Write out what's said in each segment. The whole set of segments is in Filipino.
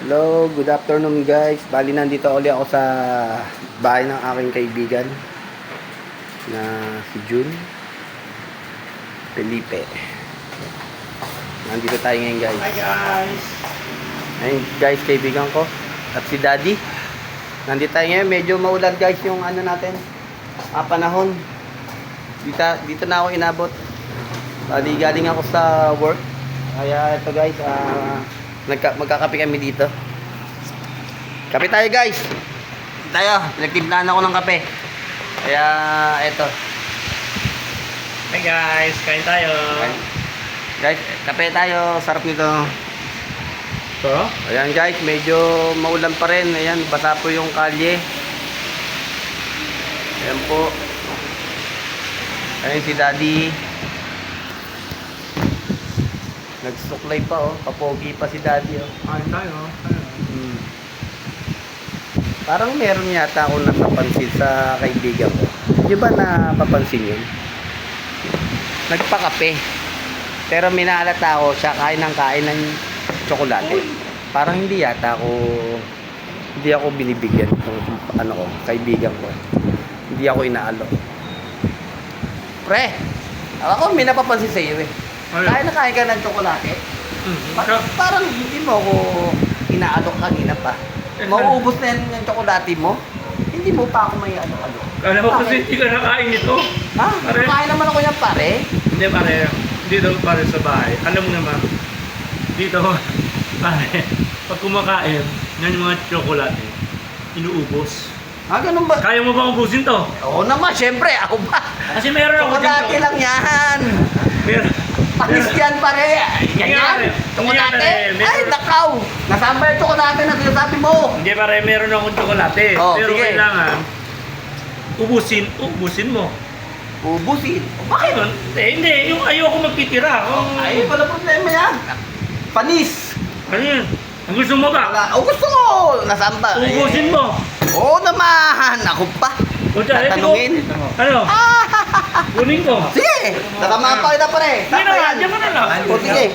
Hello, good afternoon guys. Bali nandito ulit ako sa bahay ng aking kaibigan na si Jun Felipe. Nandito tayo ngayon guys. Hi guys! Ayun guys, kaibigan ko. At si Daddy. Nandito tayo ngayon. Medyo maulan guys yung ano natin. Panahon. Dito na ako inabot. Bali galing ako sa work. Kaya ito guys, magkakape kami dito. Kape tayo guys. Tayo, pinagtimplahan ako ng kape. Kaya eto. Hi guys! Kain tayo! Guys, kape tayo. Sarap nito. Ito? Ayan guys, medyo maulan pa rin. Ayan, basa po yung kalye. Ayan po. Ayan si Daddy. Nagsuklay pa oh. Papogi pa si Daddy oh. Kain tayo. Parang meron yata ako napapansin sa kaibigan ko. Di ba napapansin yun? Nagpakape. Pero minaalata ako siya kain ng tsokolate. Parang hindi ako binibigyan ng ano ko, kaibigan ko. Hindi ako inaalo. Pre, ako may napapansin sa iyo eh. Kain ka ng tsokolate. Parang hindi mo ako inaalo kanina pa. Mauubos na yan yung tsokolate mo. Hindi mo pa ako may ano-ano. Alam mo kasi hindi ka nakain ito. Ha? Pare. Kain naman ako yan pare. Hindi pare, dito pare sa bahay. Alam mo naman, dito pare, pag kumakain, yan yung mga tsokolate, inuubos. Ganun ba? Kaya mo ba ubusin to? Oo naman, syempre. Ako ba? Kasi meron ako Tsokolate lang yan. Meron. Panis yan pare. Ganyan. Tsokolate. Ay, nakaw. Nasaan ba yung tsokolate na sinasabi mo? Hindi pare, meron akong tsokolate. Oh, pero sige. kailangan, ubusin mo. Ubusin. Bakit? Hindi, yung ayoko magtitira. Ay, wala problema yan. Panis. Ano yun? Ang gusto mo ba? Gusto ko. Nasaan ba? Ubusin mo. Oo naman. Ako pa. O dyan, Tatanungin. Ano? Kunin ko. Sige. Tatamaan pa kita pare. Hindi na, diyan ka na lang. O sige.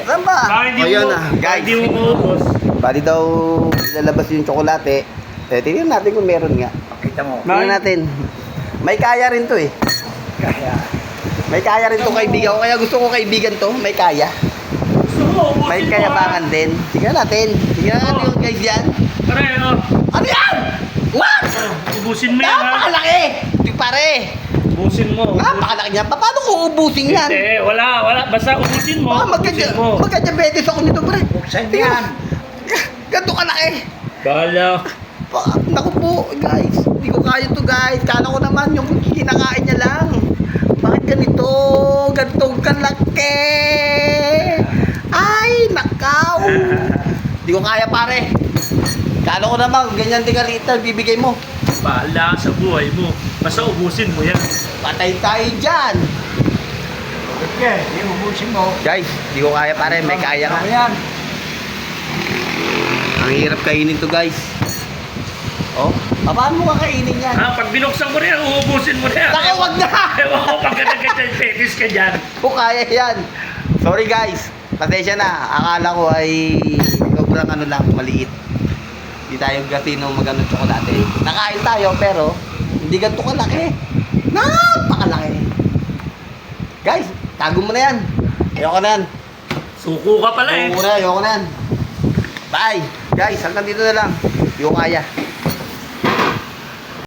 Saan ba? Baka hindi Ayun mo, na. baka Guys. hindi mo maubos. Bali daw lalabas yung tsokolate. Tingnan natin kung meron nga. Kita mo. Tingnan natin. May kaya rin to eh. Kaya. May kaya rin to kaibigan ko. Kaya gusto ko kaibigan to. May kaya. Gusto mo, ubusin May mo. kayabangan din. Tingnan natin. Tingnan natin yung guys yan. Pare, ano? Ano yan? What? Ubusin mo yan, ha? Napakalaki! Di pare. Ubusin mo. Napakalaki niya. Paano ko uubusin yan? Hindi, wala. Basta ubusin mo. Ubusin mo. Magka-diabetes ako nito pare. Buksan yan. Ganito kalaki. Bahala. Naku po, guys. Hindi ko kaya to guys. Kala ko naman yung kinakain niya lang. Bakit ganito? Ganitong kalaki. Ay, nakaw. Hindi ko kaya pare. Kala ko naman, ganyan din kalita, bibigay mo. Bahala sa buhay mo. Basta ubusin mo yan. Patay tayo dyan. Okay, iubusin mo. Guys, hindi ko kaya pare. May kaya ka. Ako yan. Ang hirap kainin to guys. Oh, paano mo kakainin yan? Ha, pag binuksan mo rin, uubusin mo rin. Naku, wag na! Ewan ko pag nagka-diabetes ka dyan. Kung kaya yan. Sorry guys. Pasensya na. Akala ko ay sobrang ano lang, maliit. Hindi tayo gasino magano tsokolate. Nakain tayo pero hindi ganito kalaki. Napakalaki. Guys, tago mo na yan. Ayoko na yan. Suko ka pala eh. Ayoko na yan. Bye. Guys, hanggang dito na lang. Hindi ko kaya.